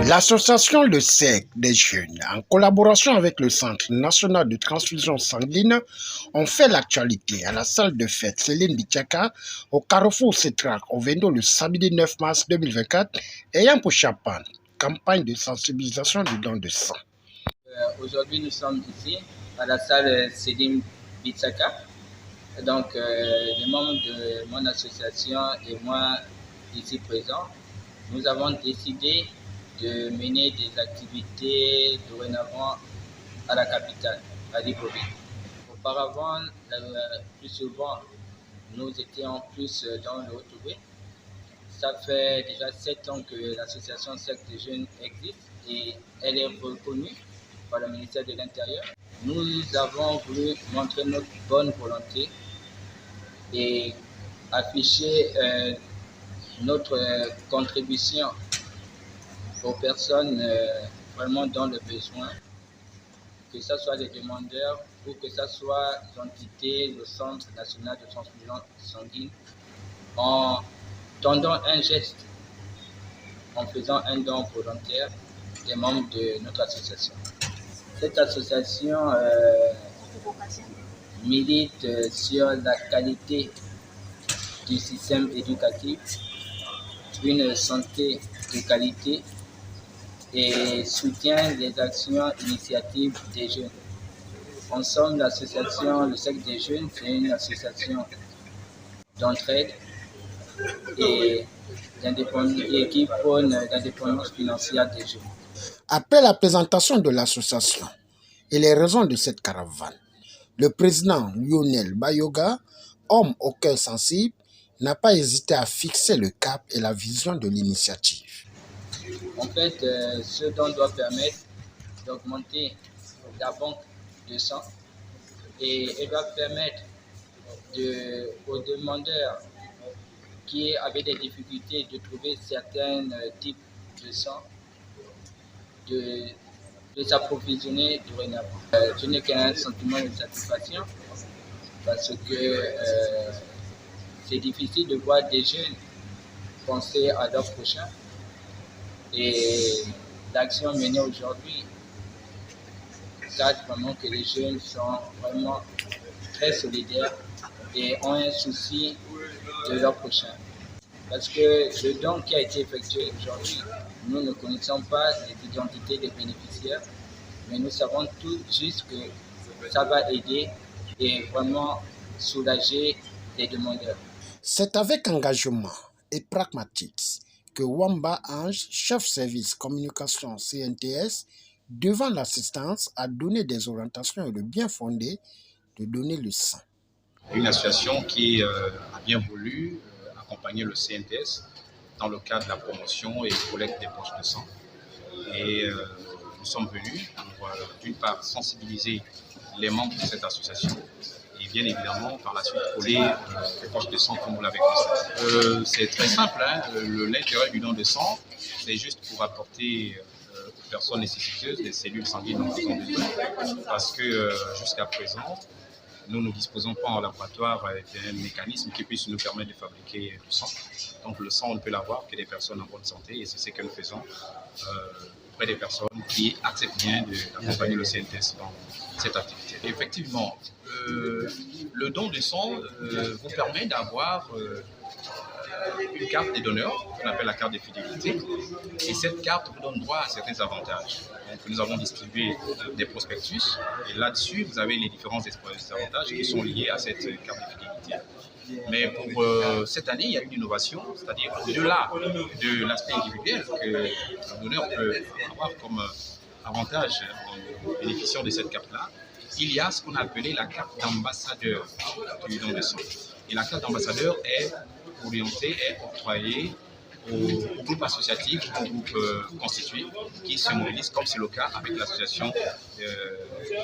L'association Le Cercle des Jeunes, en collaboration avec le Centre national de transfusion sanguine, ont fait l'actualité à la salle de fête Céline Bichaka au Carrefour Cétrac au Vendo le samedi 9 mars 2024, ayant pour chaperon campagne de sensibilisation du don de sang. Aujourd'hui, nous sommes ici à la salle Céline Bichaka. Donc, les membres de mon association et moi ici présents, nous avons décidé de mener des activités dorénavant à la capitale, à Libreville. Auparavant, plus souvent, nous étions plus dans le Haut-Ouvray. Ça fait déjà 7 ans que l'association Cercle des Jeunes existe et elle est reconnue par le ministère de l'Intérieur. Nous avons voulu montrer notre bonne volonté et afficher notre contribution aux personnes vraiment dans le besoin, que ce soit les demandeurs ou que ce soit l'entité, le Centre national de transfusion sanguine, en tendant un geste, en faisant un don volontaire des membres de notre association. Cette association milite sur la qualité du système éducatif, une santé de qualité et soutient les actions initiatives des jeunes. En somme, l'association Le Cercle des Jeunes, c'est une association d'entraide et qui prône l'indépendance financière des jeunes. Après la présentation de l'association et les raisons de cette caravane, le président Lionel Bayoga, homme au cœur sensible, n'a pas hésité à fixer le cap et la vision de l'initiative. En fait, ce don doit permettre d'augmenter la banque de sang et elle doit permettre aux demandeurs qui avaient des difficultés de trouver certains types de sang de s'approvisionner dorénavant. Je n'ai qu'un sentiment de satisfaction parce que c'est difficile de voir des jeunes penser à leur prochain. Et l'action menée aujourd'hui cadre vraiment que les jeunes sont vraiment très solidaires et ont un souci de leur prochain. Parce que le don qui a été effectué aujourd'hui, nous ne connaissons pas les identités des bénéficiaires, mais nous savons tout juste que ça va aider et vraiment soulager les demandeurs. C'est avec engagement et pragmatique que Wamba Ange, chef service communication CNTS, devant l'assistance, a donné des orientations et le bien fondé de donner le sang. Une association qui a bien voulu accompagner le CNTS dans le cadre de la promotion et collecte des poches de sang. Et nous sommes venus pour, d'une part, sensibiliser les membres de cette association et bien évidemment, par la suite, coller les poches de sang comme vous l'avez constaté. C'est très simple, hein, l'intérêt du don de sang, c'est juste pour apporter aux personnes nécessiteuses des cellules sanguines dont ils ont besoin. Parce que jusqu'à présent, nous ne disposons pas en laboratoire d'un mécanisme qui puisse nous permettre de fabriquer du sang. Donc le sang, on ne peut l'avoir que des personnes en bonne santé et c'est ce que nous faisons auprès des personnes qui acceptent bien d'accompagner le CNTS dans cette activité. Effectivement, le don de sang vous permet d'avoir une carte des donneurs, qu'on appelle la carte de fidélité, et cette carte vous donne droit à certains avantages. Donc, nous avons distribué des prospectus, et là-dessus, vous avez les différents avantages qui sont liés à cette carte de fidélité. Mais pour cette année, il y a une innovation, c'est-à-dire au-delà de l'aspect individuel que le donneur peut avoir comme avantage en bénéficiant de cette carte-là, il y a ce qu'on a appelé la carte d'ambassadeur du don de sang. Et la carte d'ambassadeur est orientée et octroyée aux groupes associatifs, aux groupes constitués qui se mobilisent, comme c'est le cas avec l'association du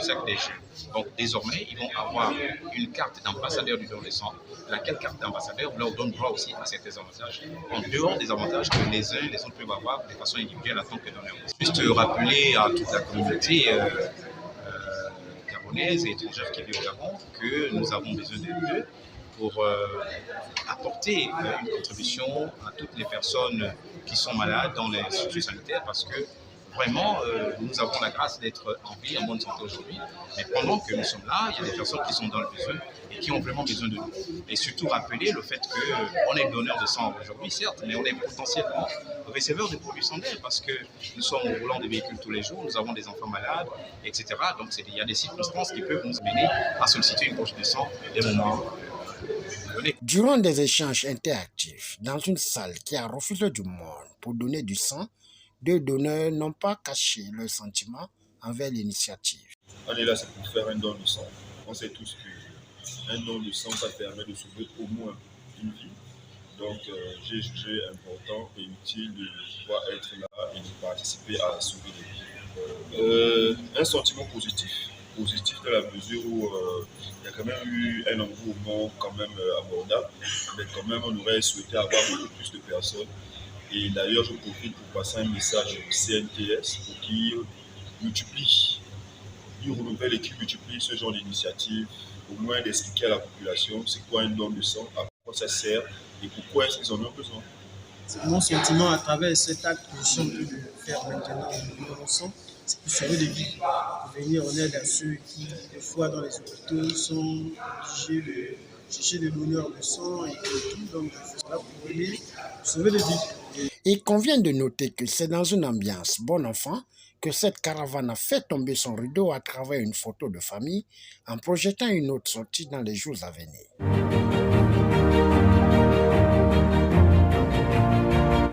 Cercle des Jeunes. Donc désormais, ils vont avoir une carte d'ambassadeur du don de sang, laquelle carte d'ambassadeur leur donne droit aussi à certains avantages, en dehors des avantages que les uns et les autres peuvent avoir de façon individuelle en tant que donneur. Juste rappeler à toute la communauté gabonaise et étrangère qui vit au Gabon que nous avons besoin d'eux pour pour apporter une contribution à toutes les personnes qui sont malades dans les structures sanitaires parce que vraiment, nous avons la grâce d'être en vie, en bonne santé aujourd'hui. Mais pendant que nous sommes là, il y a des personnes qui sont dans le besoin et qui ont vraiment besoin de nous. Et surtout rappeler le fait qu'on est donneur de sang aujourd'hui, certes, mais on est potentiellement receveur de produits sanitaires parce que nous sommes au volant des véhicules tous les jours, nous avons des enfants malades, etc. Donc il y a des circonstances qui peuvent nous amener à solliciter une poche de sang des moments donnés. Durant des échanges interactifs dans une salle qui a refusé du monde pour donner du sang, deux donneurs n'ont pas caché leurs sentiments envers l'initiative. On est là, c'est pour faire un don de sang. On sait tous qu'un don de sang, ça permet de sauver au moins une vie. Donc, j'ai jugé important et utile de pouvoir être là et de participer à sauver des vies. Un sentiment positif. Positif dans la mesure où il y a quand même eu un engouement quand même abordable, mais quand même on aurait souhaité avoir beaucoup plus de personnes. Et d'ailleurs, je profite pour passer un message au CNTS pour qu'il multiplie, il renouvelle et qu'il multiplie ce genre d'initiative, au moins d'expliquer à la population c'est quoi un don de sang, à quoi ça sert et pourquoi est-ce qu'ils en ont besoin. C'est mon sentiment à travers cet acte que je suis en train de faire maintenant au don de sang, c'est pour sauver des vies, pour venir en aide à ceux qui, des fois dans les hôpitaux, sont obligés de chercher des donneurs de sang et tout. Donc, je fais cela pour aider, pour sauver des vies. Il convient de noter que c'est dans une ambiance bon enfant que cette caravane a fait tomber son rideau à travers une photo de famille en projetant une autre sortie dans les jours à venir.